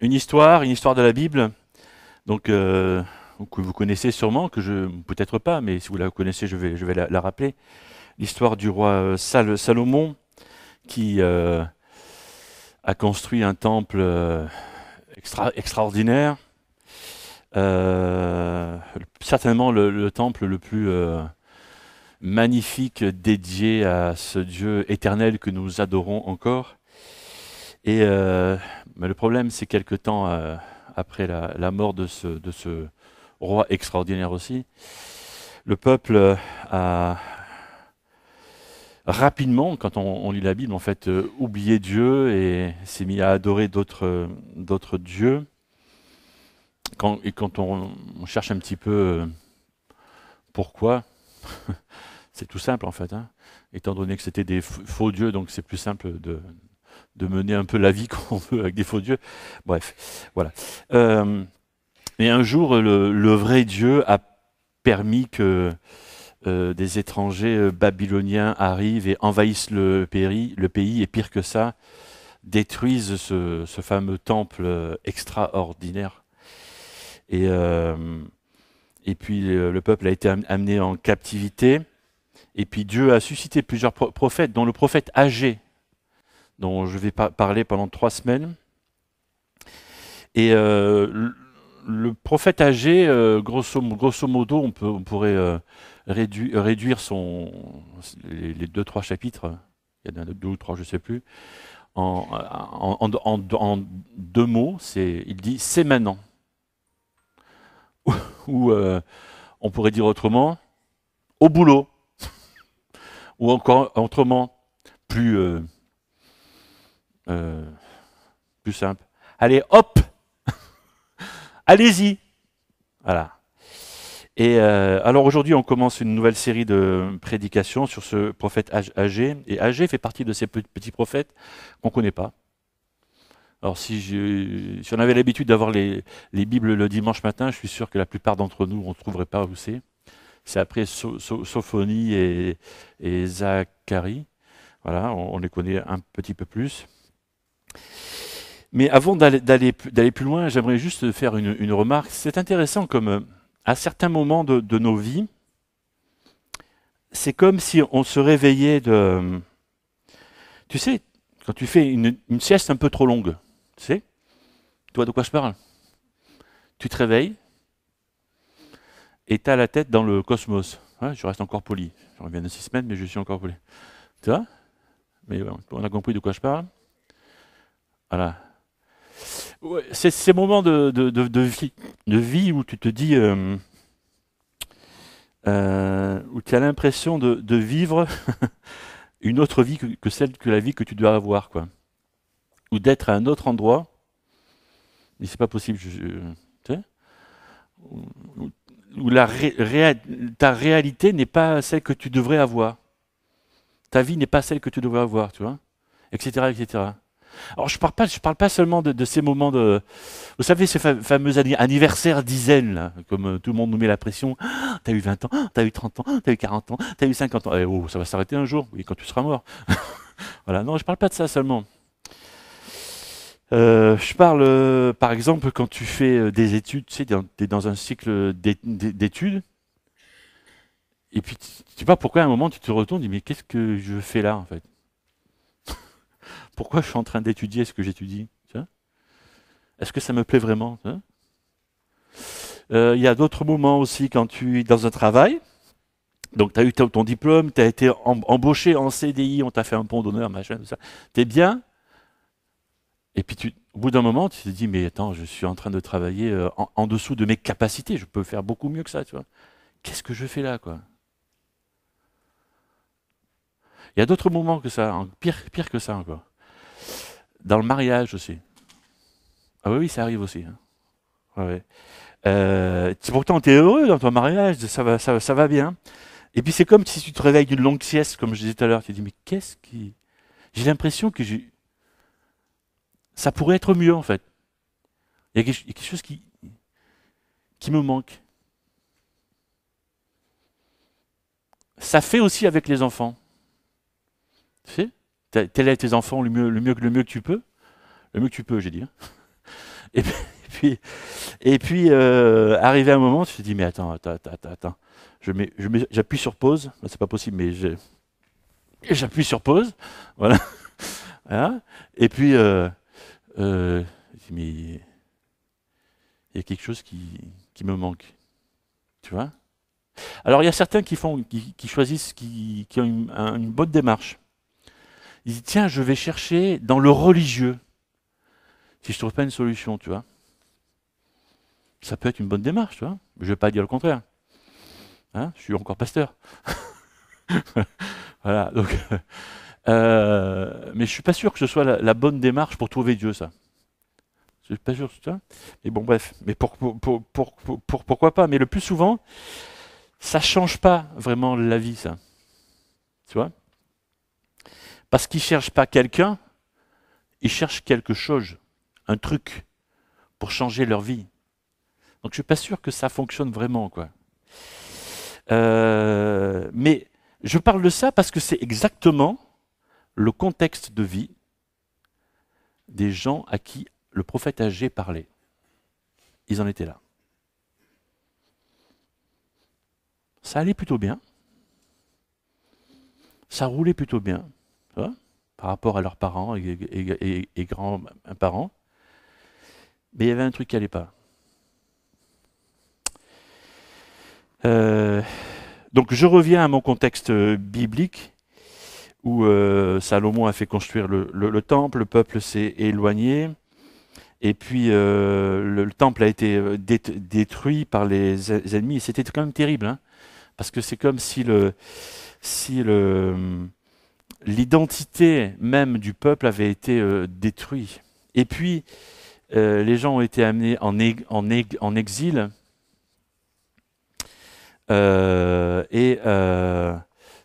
une histoire de la Bible, donc que vous connaissez sûrement, que je peut-être pas, mais si vous la connaissez, je vais la rappeler. L'histoire du roi Salomon qui a construit un temple extraordinaire, certainement le temple le plus magnifique dédié à ce Dieu éternel que nous adorons encore. Et mais le problème, c'est quelque temps après la mort de ce roi extraordinaire aussi, le peuple a rapidement, quand on lit la Bible, en fait, oublié Dieu et s'est mis à adorer d'autres dieux. Et quand on cherche un petit peu pourquoi, c'est tout simple en fait. Hein. Étant donné que c'était des faux dieux, donc c'est plus simple de mener un peu la vie qu'on veut avec des faux dieux. Bref, voilà. Et un jour, le vrai Dieu a permis que des étrangers babyloniens arrivent et envahissent le pays, et pire que ça, détruisent ce fameux temple extraordinaire. Et, euh, et puis le peuple a été amené en captivité. Et puis Dieu a suscité plusieurs prophètes, dont le prophète Agé, dont je vais parler pendant 3 semaines. Et le prophète Agé, grosso modo, on pourrait réduire les 2, 3 chapitres, il y en a 2 ou 3, je ne sais plus, en 2 mots. Il dit c'est maintenant. Ou on pourrait dire autrement, au boulot. Ou encore autrement, plus, euh, plus simple. Allez, hop, allez-y. Voilà. Et alors aujourd'hui, on commence une nouvelle série de prédications sur ce prophète Agé. Et Agé fait partie de ces petits prophètes qu'on ne connaît pas. Alors si on avait l'habitude d'avoir les Bibles le dimanche matin, je suis sûr que la plupart d'entre nous, on ne trouverait pas où c'est. C'est après Sophonie et Zacharie. Voilà, on les connaît un petit peu plus. Mais avant d'aller plus loin, j'aimerais juste faire une remarque. C'est intéressant comme à certains moments de nos vies, c'est comme si on se réveillait de... Tu sais, quand tu fais une sieste un peu trop longue, tu sais, tu vois de quoi je parle? Tu te réveilles et tu as la tête dans le cosmos. Ouais, je reste encore poli. Je reviens de 6 semaines, mais je suis encore poli. Tu vois? Mais on a compris de quoi je parle. Voilà. Ouais, c'est ces moments de vie où tu te dis, où tu as l'impression de vivre une autre vie que celle que la vie que tu dois avoir, quoi. Ou d'être à un autre endroit, mais c'est pas possible, tu sais, où, où ta réalité n'est pas celle que tu devrais avoir. Ta vie n'est pas celle que tu devrais avoir, tu vois, etc., etc. Alors je parle pas seulement de ces moments de, vous savez, ces fameux anniversaires dizaines, là, comme tout le monde nous met la pression. Ah, t'as eu 20 ans, ah, t'as eu 30 ans, t'as eu 40 ans, t'as eu 50 ans. Eh, oh, ça va s'arrêter un jour, oui, quand tu seras mort. Voilà, non, je parle pas de ça seulement. Je parle, par exemple, quand tu fais des études, tu sais, t'es dans un cycle d'études, et puis tu sais pas pourquoi à un moment tu te retournes, et dis mais qu'est-ce que je fais là en fait? Pourquoi je suis en train d'étudier ce que j'étudie? Est-ce que ça me plaît vraiment? Il y a d'autres moments aussi quand tu es dans un travail. Donc, tu as eu ton diplôme, tu as été embauché en CDI, on t'a fait un pont d'honneur, machin, tout ça. Tu es bien. Et puis, au bout d'un moment, tu te dis, mais attends, je suis en train de travailler en dessous de mes capacités. Je peux faire beaucoup mieux que ça, tu vois. Qu'est-ce que je fais là, quoi? Il y a d'autres moments que ça, pire que ça encore. Dans le mariage aussi. Ah oui, oui, ça arrive aussi. Hein. Ouais, ouais. Pourtant, tu es heureux dans ton mariage, ça va bien. Et puis c'est comme si tu te réveilles d'une longue sieste, comme je disais tout à l'heure. Tu te dis, mais qu'est-ce qui... J'ai l'impression que ça pourrait être mieux, en fait. Il y a quelque chose qui me manque. Ça fait aussi avec les enfants. Tu sais, t'élèves tes enfants le mieux que tu peux. Le mieux que tu peux, j'ai dit. Hein. Et puis, arrivé à un moment, tu te dis, mais attends. J'appuie sur pause. Ben, c'est pas possible, mais j'appuie sur pause. Voilà. Voilà. Et puis, mais il y a quelque chose qui me manque. Tu vois? Alors, il y a certains qui choisissent, qui ont une bonne démarche. Ils disent, tiens, je vais chercher dans le religieux, si je trouve pas une solution, tu vois. Ça peut être une bonne démarche, tu vois. Je vais pas dire le contraire. Hein, je suis encore pasteur. Voilà, donc, mais je suis pas sûr que ce soit la bonne démarche pour trouver Dieu, ça. Je suis pas sûr, tu vois. Mais bon, bref. Mais pourquoi pas? Mais le plus souvent, ça change pas vraiment la vie, ça. Tu vois? Parce qu'ils cherchent pas quelqu'un, ils cherchent quelque chose, un truc, pour changer leur vie. Donc je suis pas sûr que ça fonctionne vraiment, quoi. Mais je parle de ça parce que c'est exactement le contexte de vie des gens à qui le prophète Agé parlait. Ils en étaient là. Ça allait plutôt bien. Ça roulait plutôt bien, tu vois, par rapport à leurs parents et grands-parents. Mais il y avait un truc qui n'allait pas. Donc je reviens à mon contexte biblique où Salomon a fait construire le temple, le peuple s'est éloigné, et puis le temple a été détruit par les ennemis. Et c'était quand même terrible, hein, parce que c'est comme si l'identité même du peuple avait été détruite. Et puis les gens ont été amenés en exil.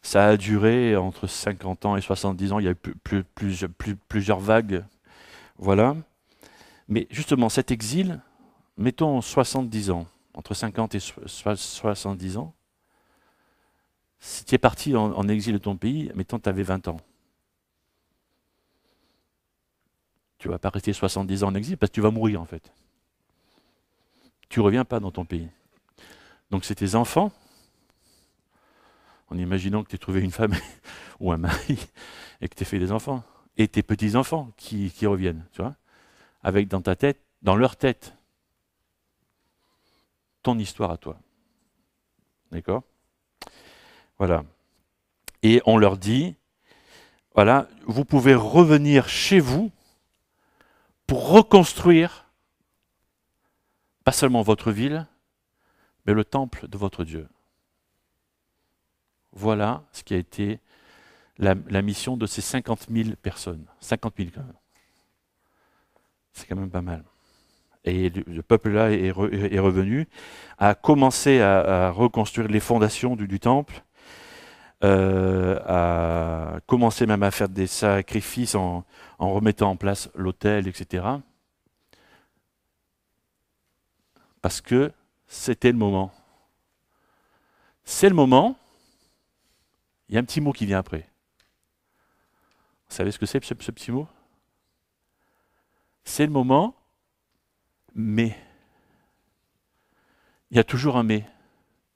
Ça a duré entre 50 ans et 70 ans. Il y a eu plusieurs vagues. Voilà. Mais justement, cet exil, mettons 70 ans, entre 50 et 70 ans, si tu es parti en exil de ton pays, mettons tu avais 20 ans. Tu ne vas pas rester 70 ans en exil parce que tu vas mourir en fait. Tu ne reviens pas dans ton pays. Donc c'est tes enfants, en imaginant que tu aies trouvé une femme ou un mari et que tu aies fait des enfants, et tes petits-enfants qui reviennent, tu vois, avec dans ta tête, dans leur tête, ton histoire à toi. D'accord? Voilà. Et on leur dit, voilà, vous pouvez revenir chez vous pour reconstruire, pas seulement votre ville, mais le temple de votre Dieu. Voilà ce qui a été la mission de ces 50 000 personnes. 50 000 quand même. C'est quand même pas mal. Et le peuple-là est revenu, a commencé à reconstruire les fondations du temple, a commencé même à faire des sacrifices en remettant en place l'autel, etc. Parce que c'était le moment. C'est le moment. Il y a un petit mot qui vient après. Vous savez ce que c'est ce petit mot? C'est le moment, mais. Il y a toujours un mais.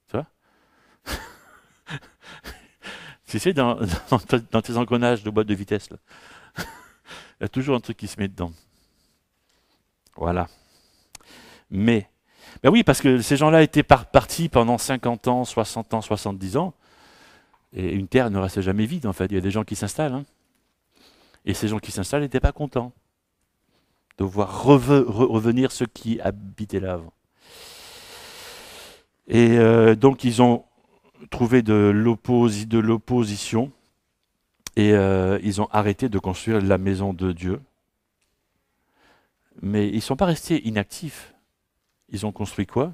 Tu vois? Tu sais, dans tes engrenages de boîte de vitesse, là, il y a toujours un truc qui se met dedans. Voilà. Mais, ben oui, parce que ces gens-là étaient partis pendant 50 ans, 60 ans, 70 ans, et une terre ne reste jamais vide, en fait. Il y a des gens qui s'installent, hein. Et ces gens qui s'installent n'étaient pas contents de voir revenir ceux qui habitaient là avant. Et donc, ils ont trouvé de l'opposition, et ils ont arrêté de construire la maison de Dieu. Mais ils ne sont pas restés inactifs. Ils ont construit quoi?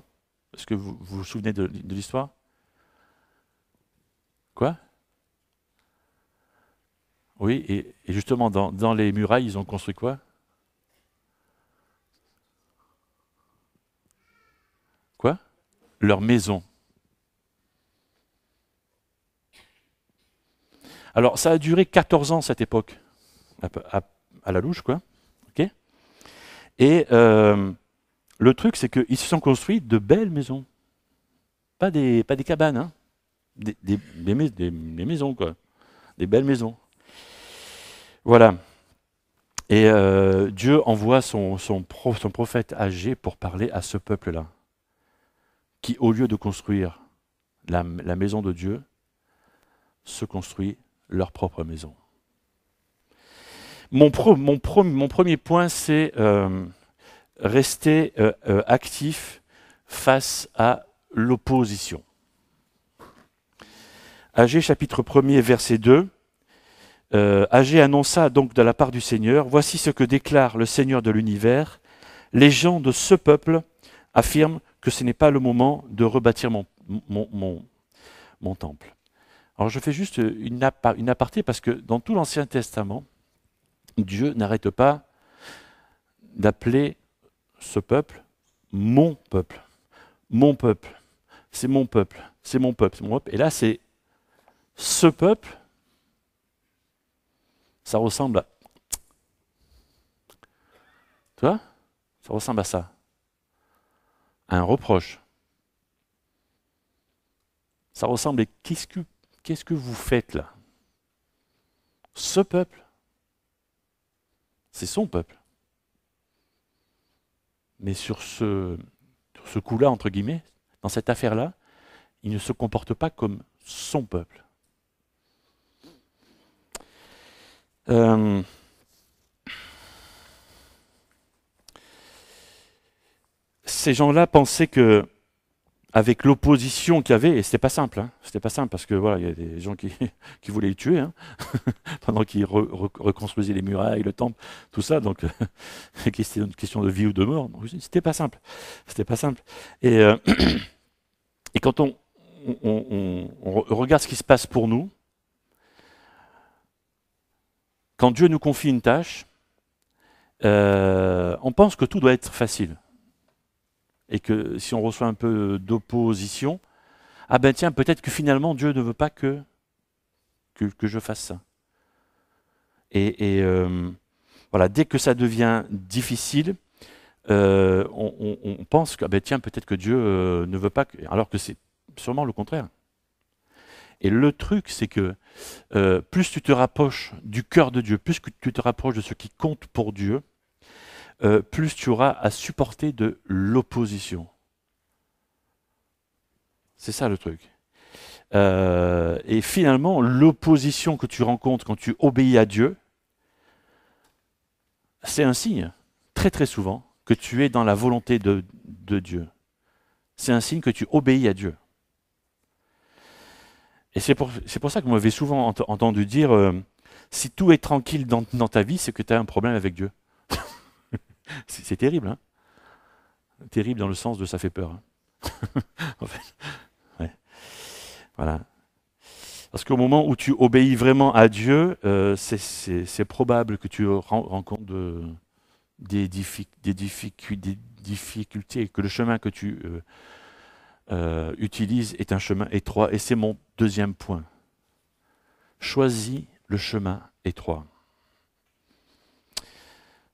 Est-ce que vous vous souvenez de l'histoire? Quoi? Oui, et justement, dans les murailles, ils ont construit quoi? Quoi? Leur maison. Alors, ça a duré 14 ans, cette époque, à la louche, quoi. Ok. Et le truc, c'est qu'ils se sont construits de belles maisons. Pas des cabanes, hein. Des maisons, quoi. Des belles maisons. Voilà. Et Dieu envoie son prophète Agé pour parler à ce peuple-là, qui, au lieu de construire la maison de Dieu, se construit leur propre maison. Mon premier point, c'est rester actif face à l'opposition. Agé chapitre 1er, verset 2. Agé annonça donc de la part du Seigneur, « Voici ce que déclare le Seigneur de l'univers. Les gens de ce peuple affirment que ce n'est pas le moment de rebâtir mon temple. » Alors je fais juste une aparté parce que dans tout l'Ancien Testament, Dieu n'arrête pas d'appeler ce peuple mon peuple. Mon peuple. C'est mon peuple. C'est mon peuple. C'est mon peuple. Et là, c'est ce peuple. Ça ressemble à... Tu vois? Ça ressemble à ça. À un reproche. Ça ressemble à qu'est-ce que vous faites là? Ce peuple, c'est son peuple. Mais sur ce coup-là, entre guillemets, dans cette affaire-là, il ne se comporte pas comme son peuple. Ces gens-là pensaient que, avec l'opposition qu'il y avait, et c'était pas simple, hein, c'était pas simple parce que voilà, il y a des gens qui voulaient le tuer, hein, pendant qu'ils reconstruisaient les murailles, le temple, tout ça, donc c'était une question de vie ou de mort. Donc, c'était pas simple, c'était pas simple. Et quand on regarde ce qui se passe pour nous, quand Dieu nous confie une tâche, on pense que tout doit être facile. Et que si on reçoit un peu d'opposition, ah ben tiens, peut-être que finalement Dieu ne veut pas que je fasse ça. Et voilà, dès que ça devient difficile, on pense que, ah ben tiens, peut-être que Dieu ne veut pas, alors que c'est sûrement le contraire. Et le truc, c'est que plus tu te rapproches du cœur de Dieu, plus que tu te rapproches de ce qui compte pour Dieu, plus tu auras à supporter de l'opposition. C'est ça le truc. Et finalement, l'opposition que tu rencontres quand tu obéis à Dieu, c'est un signe, très très souvent, que tu es dans la volonté de Dieu. C'est un signe que tu obéis à Dieu. Et c'est pour ça que vous m'avez souvent entendu dire, si tout est tranquille dans ta vie, c'est que tu as un problème avec Dieu. C'est terrible, hein? Terrible dans le sens de ça fait peur. Hein. En fait, ouais. Voilà. Parce qu'au moment où tu obéis vraiment à Dieu, c'est probable que tu rencontres des difficultés, que le chemin que tu utilises est un chemin étroit. Et c'est mon deuxième point. Choisis le chemin étroit.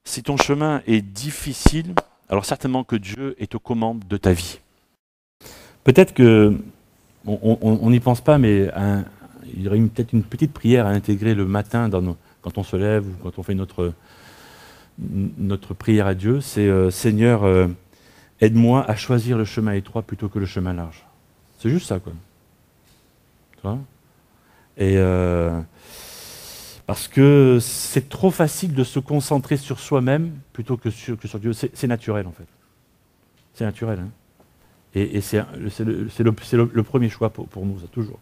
Si ton chemin est difficile, alors certainement que Dieu est aux commandes de ta vie. Peut-être que, on n'y pense pas, mais il y aurait peut-être une petite prière à intégrer le matin quand on se lève ou quand on fait notre prière à Dieu, c'est Seigneur, aide-moi à choisir le chemin étroit plutôt que le chemin large. C'est juste ça, quoi. Tu vois? Et parce que c'est trop facile de se concentrer sur soi-même plutôt que sur Dieu. C'est naturel, en fait. C'est naturel. Hein. Et c'est le premier choix pour nous, ça, toujours.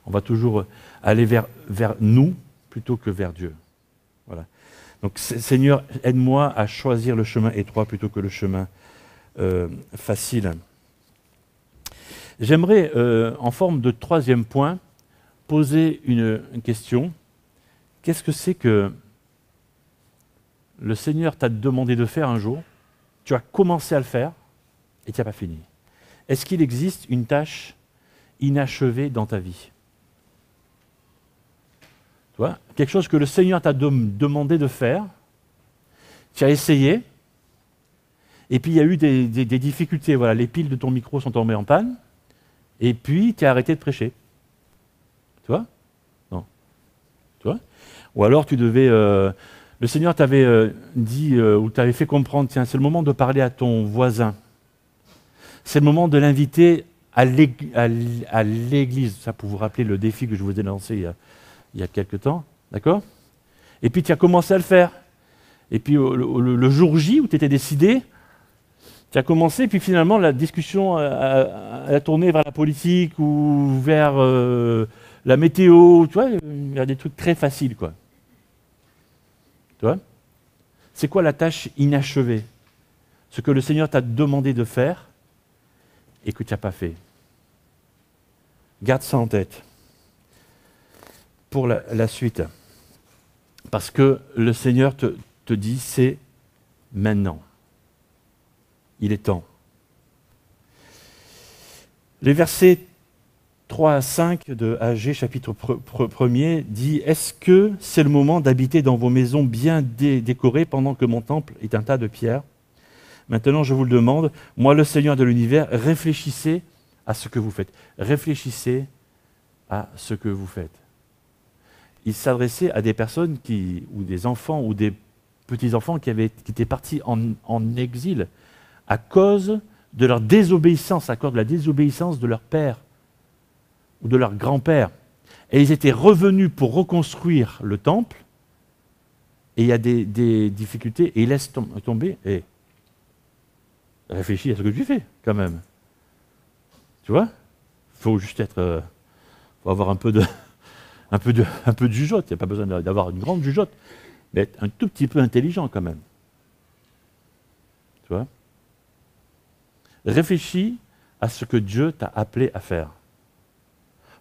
On va toujours aller vers nous plutôt que vers Dieu. Voilà. Donc, Seigneur, aide-moi à choisir le chemin étroit plutôt que le chemin facile. J'aimerais, en forme de troisième point, poser une question. Qu'est-ce que c'est que le Seigneur t'a demandé de faire un jour, tu as commencé à le faire et tu n'as pas fini? Est-ce qu'il existe une tâche inachevée dans ta vie? Tu vois, quelque chose que le Seigneur t'a demandé de faire, tu as essayé, Et puis il y a eu des difficultés. Voilà, les piles de ton micro sont tombées en panne. Et puis tu as arrêté de prêcher. Tu vois? Non. Tu vois? Ou alors tu devais... le Seigneur t'avait dit, ou t'avait fait comprendre, tiens, c'est le moment de parler à ton voisin. C'est le moment de l'inviter à l'église. Ça, pour vous rappeler le défi que je vous ai lancé il y a quelques temps. D'accord? Et puis tu as commencé à le faire. Et puis le jour J où tu étais décidé, tu as commencé, puis finalement la discussion a tourné vers la politique ou vers la météo, tu vois, il y a des trucs très faciles, quoi. Tu vois? C'est quoi la tâche inachevée? Ce que le Seigneur t'a demandé de faire et que tu n'as pas fait. Garde ça en tête pour la suite. Parce que le Seigneur te dit, c'est maintenant. Il est temps. Les versets 3 à 5 de Agé, chapitre 1er, dit « Est-ce que c'est le moment d'habiter dans vos maisons bien décorées pendant que mon temple est un tas de pierres? Maintenant, je vous le demande, moi, le Seigneur de l'univers, réfléchissez à ce que vous faites. Réfléchissez à ce que vous faites. » Il s'adressait à des personnes ou des enfants, ou des petits-enfants qui étaient partis en exil à cause de leur désobéissance, à cause de la désobéissance de leur père ou de leur grand-père. Et ils étaient revenus pour reconstruire le temple, et il y a des difficultés, et ils laissent tomber, et réfléchis à ce que tu fais, quand même. Tu vois? Il faut juste être... faut avoir un peu de jugeote. Il n'y a pas besoin d'avoir une grande jugeote, mais être un tout petit peu intelligent, quand même. Tu vois? Réfléchis à ce que Dieu t'a appelé à faire.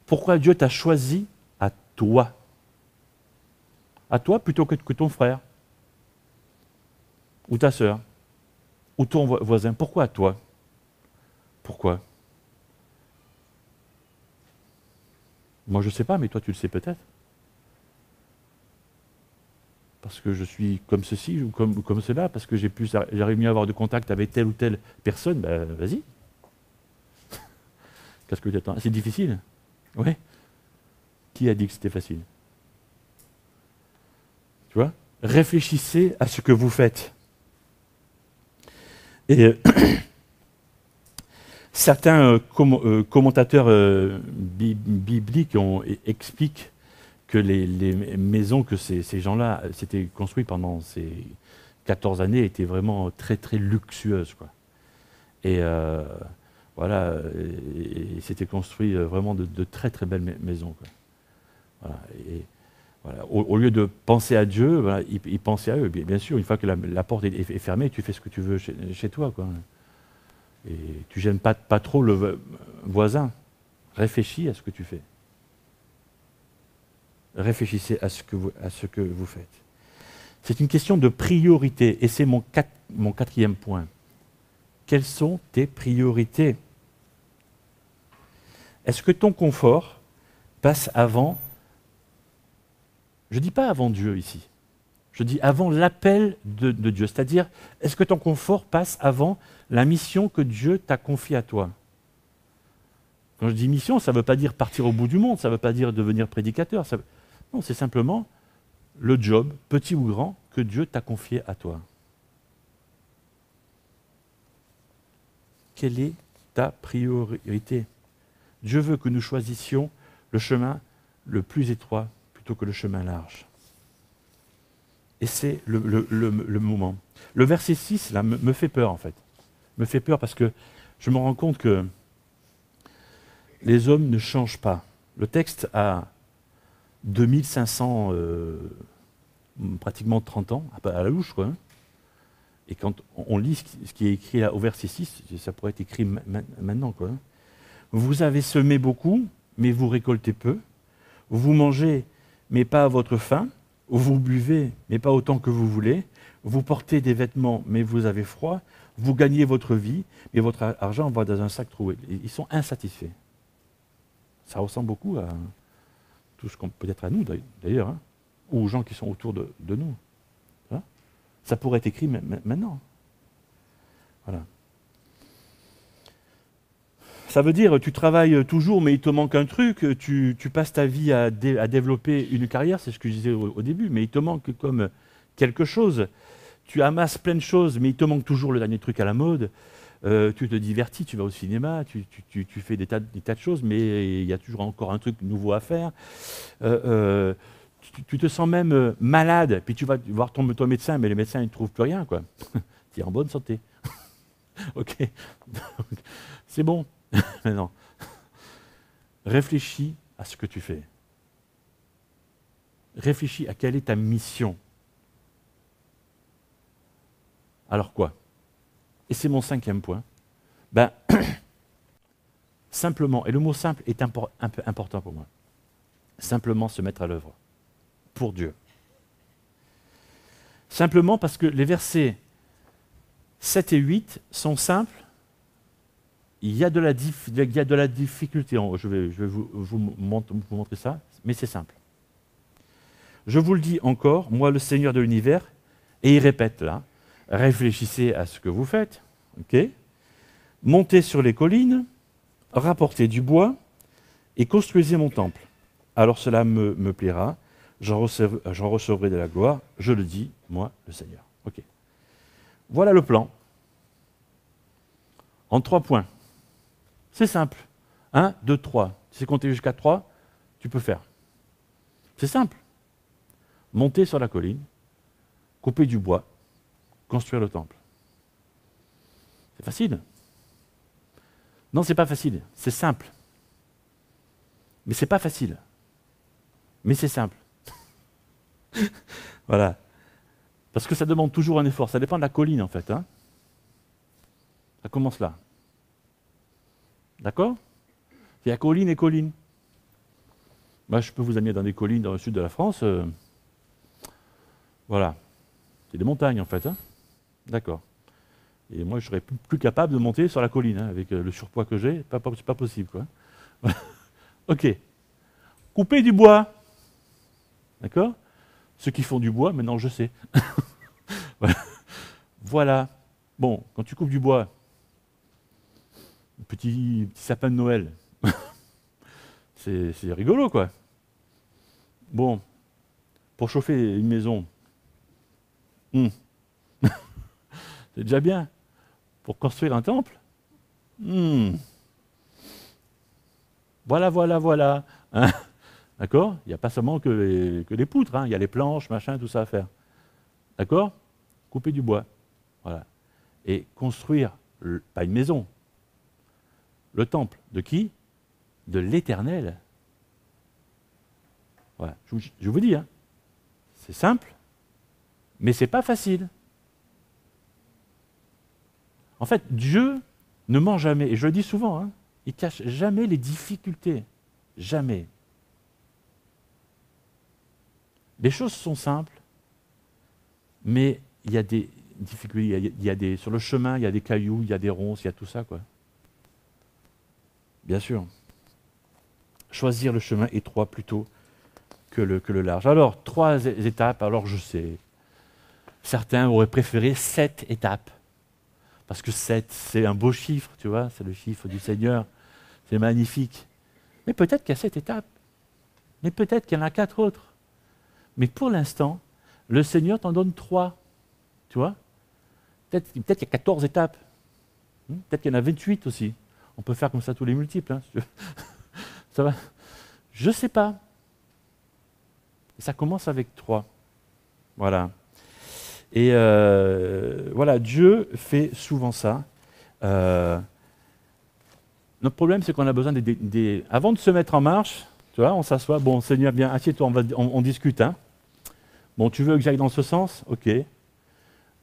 Pourquoi Dieu t'a choisi à toi? À toi plutôt que ton frère, ou ta sœur, ou ton voisin. Pourquoi à toi? Pourquoi? Moi je ne sais pas, mais toi tu le sais peut-être. Parce que je suis comme ceci ou comme cela, parce que j'arrive mieux à avoir de contact avec telle ou telle personne, ben vas-y. Qu'est-ce que tu attends? C'est difficile? Oui. Qui a dit que c'était facile? Tu vois? Réfléchissez à ce que vous faites. Et certains commentateurs bibliques expliquent que les maisons que ces gens-là s'étaient construites pendant ces 14 années étaient vraiment très très luxueuses, quoi. Et voilà, et c'était construit vraiment de très très belles maisons, quoi. Voilà, et voilà, au lieu de penser à Dieu, voilà, ils pensaient à eux. Bien sûr, une fois que la porte est fermée, tu fais ce que tu veux chez toi, quoi. Et tu gênes pas trop le voisin. Réfléchis à ce que tu fais. Réfléchissez à ce que vous faites. C'est une question de priorité, et c'est mon quatrième point. Quelles sont tes priorités? Est-ce que ton confort passe avant... Je ne dis pas avant Dieu ici. Je dis avant l'appel de Dieu. C'est-à-dire, est-ce que ton confort passe avant la mission que Dieu t'a confiée à toi? Quand je dis mission, ça ne veut pas dire partir au bout du monde, ça ne veut pas dire devenir prédicateur. Non, c'est simplement le job, petit ou grand, que Dieu t'a confié à toi. Quelle est ta priorité? Dieu veut que nous choisissions le chemin le plus étroit plutôt que le chemin large. Et c'est le moment. Le verset 6, là, me fait peur, en fait. Me fait peur parce que je me rends compte que les hommes ne changent pas. Le texte a 2500, pratiquement 30 ans, à la louche, quoi. Et quand on lit ce qui est écrit là au verset 6, ça pourrait être écrit maintenant, quoi. Vous avez semé beaucoup, mais vous récoltez peu. Vous mangez, mais pas à votre faim. Vous buvez, mais pas autant que vous voulez. Vous portez des vêtements, mais vous avez froid. Vous gagnez votre vie, mais votre argent va dans un sac troué. Ils sont insatisfaits. Ça ressemble beaucoup à tout ce qu'on peut-être à nous d'ailleurs, hein, ou aux gens qui sont autour de nous. Hein, ça pourrait être écrit maintenant. Voilà. Ça veut dire tu travailles toujours, mais il te manque un truc, tu passes ta vie à développer une carrière, c'est ce que je disais au début, mais il te manque comme quelque chose. Tu amasses plein de choses, mais il te manque toujours le dernier truc à la mode. Tu te divertis, tu vas au cinéma, tu fais des tas de choses, mais il y a toujours encore un truc nouveau à faire. Tu te sens même malade, puis tu vas voir ton médecin, mais les médecins ne trouvent plus rien, quoi. Tu es en bonne santé. Ok, c'est bon. Maintenant, réfléchis à ce que tu fais. Réfléchis à quelle est ta mission. Alors quoi? Et c'est mon 5e point. Ben, simplement, et le mot simple est un peu important pour moi, simplement se mettre à l'œuvre pour Dieu. Simplement parce que les versets 7 et 8 sont simples. Il y a de la difficulté, je vais vous montrer ça, mais c'est simple. Je vous le dis encore, moi le Seigneur de l'univers, et il répète là, réfléchissez à ce que vous faites, ok? Montez sur les collines, rapportez du bois et construisez mon temple. Alors cela me plaira, j'en recevrai de la gloire, je le dis, moi le Seigneur. Ok. Voilà le plan, en 3 points. C'est simple. 1, 2, 3. Tu sais compter jusqu'à 3, tu peux faire. C'est simple. Monter sur la colline, couper du bois, construire le temple. C'est facile. Non, c'est pas facile. C'est simple. Mais c'est pas facile. Mais c'est simple. Voilà. Parce que ça demande toujours un effort. Ça dépend de la colline, en fait. Hein. Ça commence là. D'accord? Il y a colline et colline. Moi, je peux vous amener dans des collines dans le sud de la France. Voilà. C'est des montagnes, en fait. Hein. D'accord. Et moi, je serais plus capable de monter sur la colline, hein, avec le surpoids que j'ai. C'est pas possible, quoi. Ok. Couper du bois. D'accord? Ceux qui font du bois, maintenant je sais. Voilà. Bon, quand tu coupes du bois, petit sapin de Noël, c'est rigolo, quoi. Bon, pour chauffer une maison, c'est déjà bien. Pour construire un temple, voilà. Hein. D'accord? Il n'y a pas seulement que les poutres, hein. Il y a les planches, machin, tout ça à faire. D'accord? Couper du bois. Voilà. Et construire, pas une maison, le temple. De qui? De l'Éternel. Voilà. Je vous dis, hein, c'est simple, mais c'est pas facile. En fait, Dieu ne ment jamais, et je le dis souvent, hein, il cache jamais les difficultés. Jamais. Les choses sont simples, mais il y a des difficultés, sur le chemin, il y a des cailloux, il y a des ronces, il y a tout ça, quoi. Bien sûr. Choisir le chemin étroit plutôt que le large. Alors, 3 étapes, alors je sais. Certains auraient préféré 7 étapes. Parce que 7, c'est un beau chiffre, tu vois, c'est le chiffre du Seigneur. C'est magnifique. Mais peut-être qu'il y a 7 étapes. Mais peut-être qu'il y en a 4 autres. Mais pour l'instant, le Seigneur t'en donne 3. Tu vois? Peut-être qu'il y a 14 étapes. Peut-être qu'il y en a 28 aussi. On peut faire comme ça tous les multiples. Hein, si tu veux. Ça va? Je ne sais pas. Ça commence avec 3. Voilà. Et voilà, Dieu fait souvent ça. Notre problème, c'est qu'on a besoin avant de se mettre en marche, tu vois, on s'assoit, bon, Seigneur, bien, assieds-toi, on discute. Hein. Bon, tu veux que j'aille dans ce sens? Ok.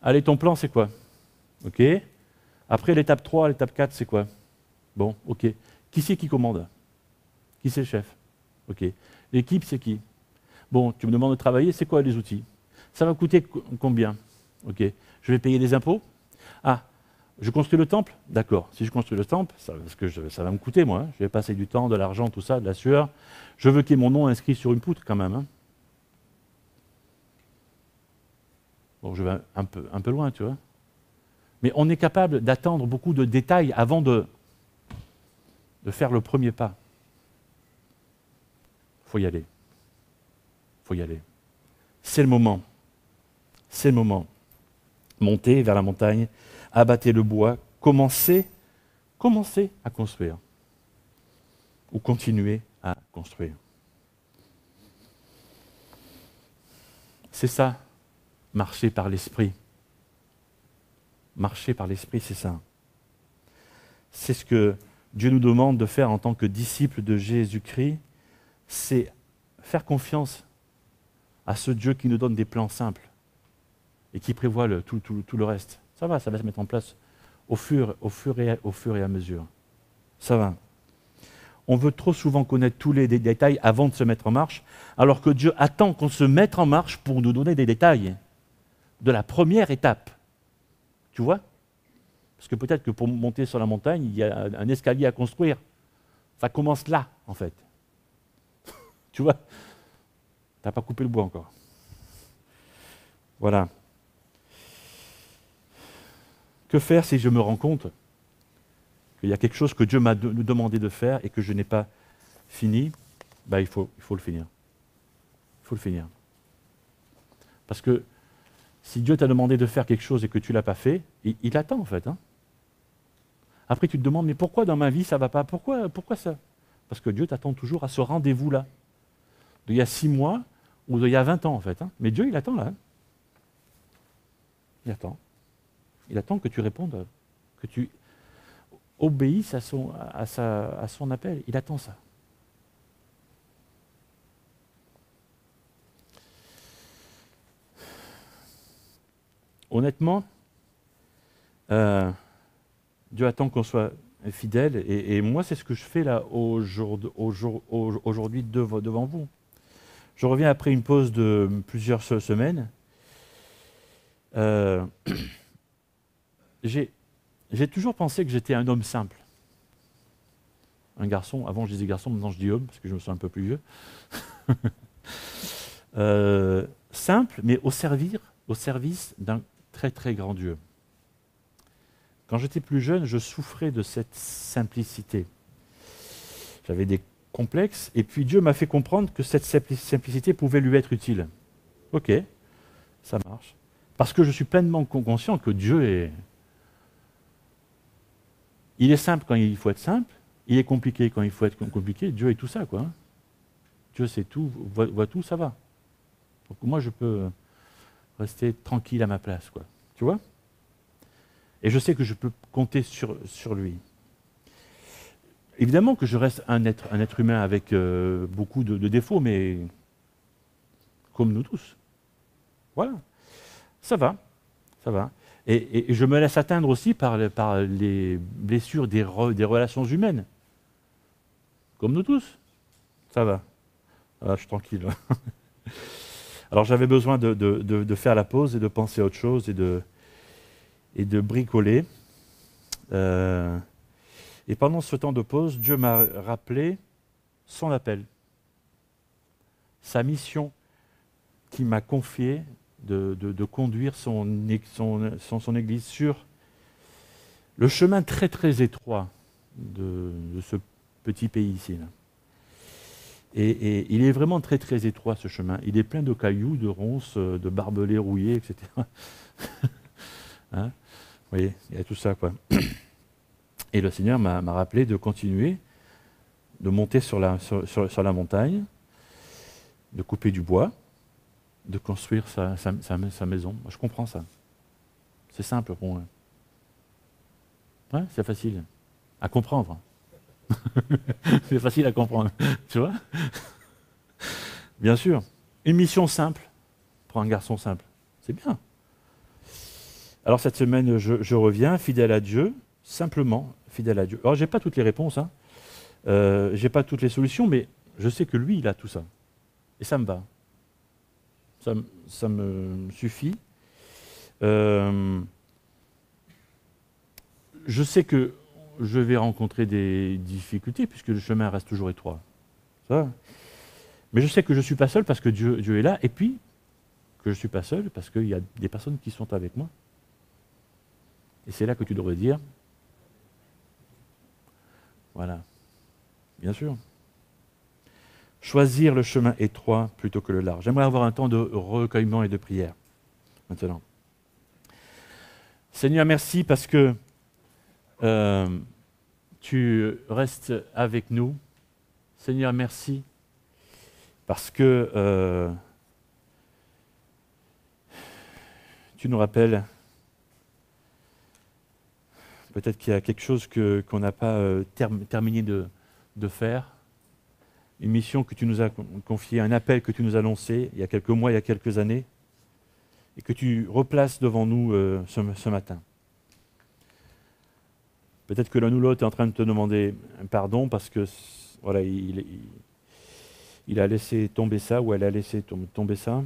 Allez, ton plan, c'est quoi? Ok. Après, l'étape 3, l'étape 4, c'est quoi? Bon, ok. Qui c'est qui commande? Qui c'est le chef? Ok. L'équipe, c'est qui? Bon, tu me demandes de travailler, c'est quoi les outils? Ça va coûter combien? Ok. Je vais payer des impôts? Ah, je construis le temple? D'accord. Si je construis le temple, parce que ça va me coûter, moi. Hein. Je vais passer du temps, de l'argent, tout ça, de la sueur. Je veux qu'il y ait mon nom inscrit sur une poutre, quand même. Hein. Bon, je vais un peu loin, tu vois. Mais on est capable d'attendre beaucoup de détails avant de faire le premier pas. Il faut y aller. Il faut y aller. C'est le moment. C'est le moment. Montez vers la montagne, abattez le bois, commencez à construire. Ou continuez à construire. C'est ça, marcher par l'esprit. Marcher par l'esprit, c'est ça. C'est ce que Dieu nous demande de faire en tant que disciples de Jésus-Christ, c'est faire confiance à ce Dieu qui nous donne des plans simples et qui prévoit tout le reste. Ça va se mettre en place au fur et à mesure. Ça va. On veut trop souvent connaître tous les détails avant de se mettre en marche, alors que Dieu attend qu'on se mette en marche pour nous donner des détails de la première étape. Tu vois? Parce que peut-être que pour monter sur la montagne, il y a un escalier à construire. Ça commence là, en fait. Tu vois? Tu n'as pas coupé le bois encore. Voilà. Que faire si je me rends compte qu'il y a quelque chose que Dieu m'a demandé de faire et que je n'ai pas fini? Ben, il faut le finir. Il faut le finir. Parce que si Dieu t'a demandé de faire quelque chose et que tu ne l'as pas fait, il attend en fait. Hein. Après tu te demandes, mais pourquoi dans ma vie ça ne va pas? Pourquoi ça? Parce que Dieu t'attend toujours à ce rendez-vous-là. D'il y a 6 mois ou d'il y a 20 ans en fait. Hein. Mais Dieu il attend là. Hein. Il attend. Il attend que tu répondes, que tu obéisses à son appel. Il attend ça. Honnêtement, Dieu attend qu'on soit fidèle et moi c'est ce que je fais là aujourd'hui devant vous. Je reviens après une pause de plusieurs semaines. J'ai toujours pensé que j'étais un homme simple. Un garçon, avant je disais garçon, maintenant je dis homme, parce que je me sens un peu plus vieux. Simple, mais au service d'un très très grand Dieu. Quand j'étais plus jeune, je souffrais de cette simplicité. J'avais des complexes, et puis Dieu m'a fait comprendre que cette simplicité pouvait lui être utile. Ok, ça marche. Parce que je suis pleinement conscient que Dieu est... Il est simple quand il faut être simple, il est compliqué quand il faut être compliqué. Dieu est tout ça, quoi. Dieu sait tout, voit tout, ça va. Donc moi, je peux rester tranquille à ma place, quoi. Tu vois? Et je sais que je peux compter sur lui. Évidemment que je reste un être humain avec beaucoup de défauts, mais comme nous tous. Voilà. Ça va. Ça va. Et je me laisse atteindre aussi par les blessures des relations humaines. Comme nous tous. Ça va. Ah, je suis tranquille. Alors j'avais besoin de faire la pause et de penser à autre chose et de bricoler. Et pendant ce temps de pause, Dieu m'a rappelé son appel, sa mission qu'il m'a confiée de conduire son Église sur le chemin très très étroit de ce petit pays ici. Là. Et il est vraiment très très étroit ce chemin. Il est plein de cailloux, de ronces, de barbelés rouillés, etc. Hein? Vous voyez, il y a tout ça, quoi. Et le Seigneur m'a rappelé de continuer, de monter sur la montagne, de couper du bois, de construire sa maison. Moi, je comprends ça. C'est simple pour moi. Ouais, c'est facile à comprendre. C'est facile à comprendre, tu vois? Bien sûr. Une mission simple pour un garçon simple. C'est bien. Alors cette semaine, je reviens, fidèle à Dieu, simplement fidèle à Dieu. Alors, je n'ai pas toutes les réponses, hein. Je n'ai pas toutes les solutions, mais je sais que lui, il a tout ça. Et ça me va. Ça me suffit. Je sais que je vais rencontrer des difficultés, puisque le chemin reste toujours étroit. Ça. Mais je sais que je ne suis pas seul parce que Dieu est là, et puis que je ne suis pas seul parce qu'il y a des personnes qui sont avec moi. Et c'est là que tu devrais dire, voilà, bien sûr. Choisir le chemin étroit plutôt que le large. J'aimerais avoir un temps de recueillement et de prière maintenant. Seigneur, merci parce que tu restes avec nous. Seigneur, merci parce que tu nous rappelles peut-être qu'il y a quelque chose qu'on n'a pas terminé de faire, une mission que tu nous as confiée, un appel que tu nous as lancé il y a quelques mois, il y a quelques années, et que tu replaces devant nous ce matin. Peut-être que l'un ou l'autre est en train de te demander un pardon parce que voilà, il a laissé tomber ça ou elle a laissé tomber ça.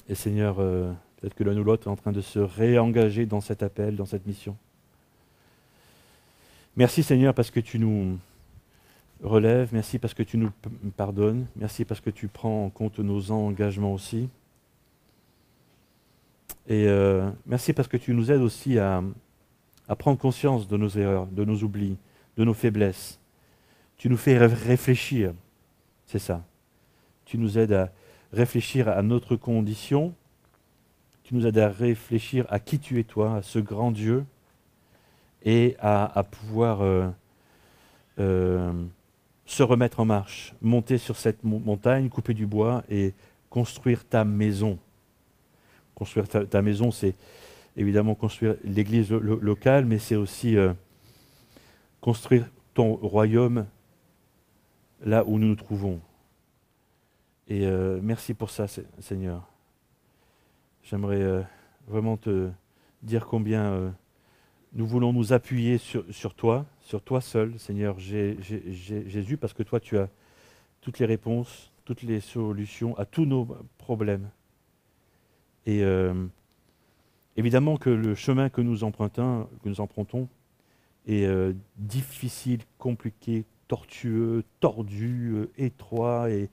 Et Seigneur, peut-être que l'un ou l'autre est en train de se réengager dans cet appel, dans cette mission. Merci Seigneur parce que tu nous relèves, merci parce que tu nous pardonnes, merci parce que tu prends en compte nos engagements aussi. Et merci parce que tu nous aides aussi à prendre conscience de nos erreurs, de nos oublis, de nos faiblesses. Tu nous fais réfléchir, c'est ça. Tu nous aides à réfléchir à notre condition, tu nous aides à réfléchir à qui tu es toi, à ce grand Dieu, et à pouvoir se remettre en marche, monter sur cette montagne, couper du bois et construire ta maison. Construire ta maison, c'est évidemment construire l'église locale, mais c'est aussi construire ton royaume là où nous nous trouvons. Et merci pour ça, Seigneur. J'aimerais vraiment te dire combien nous voulons nous appuyer sur toi seul, Seigneur Jésus, parce que toi, tu as toutes les réponses, toutes les solutions à tous nos problèmes. Et évidemment que le chemin que nous empruntons est difficile, compliqué, tortueux, tordu, étroit, et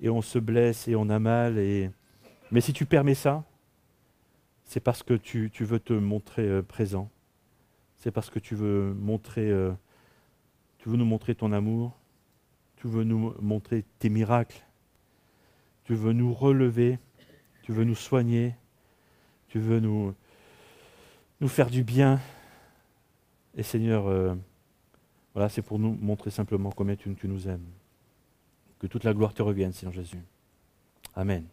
on se blesse et on a mal. Mais si tu permets ça, c'est parce que tu veux te montrer présent. C'est parce que tu veux nous montrer ton amour, tu veux nous montrer tes miracles, tu veux nous relever, tu veux nous soigner, tu veux nous faire du bien. Et Seigneur, voilà, c'est pour nous montrer simplement combien tu nous aimes. Que toute la gloire te revienne, Seigneur Jésus. Amen.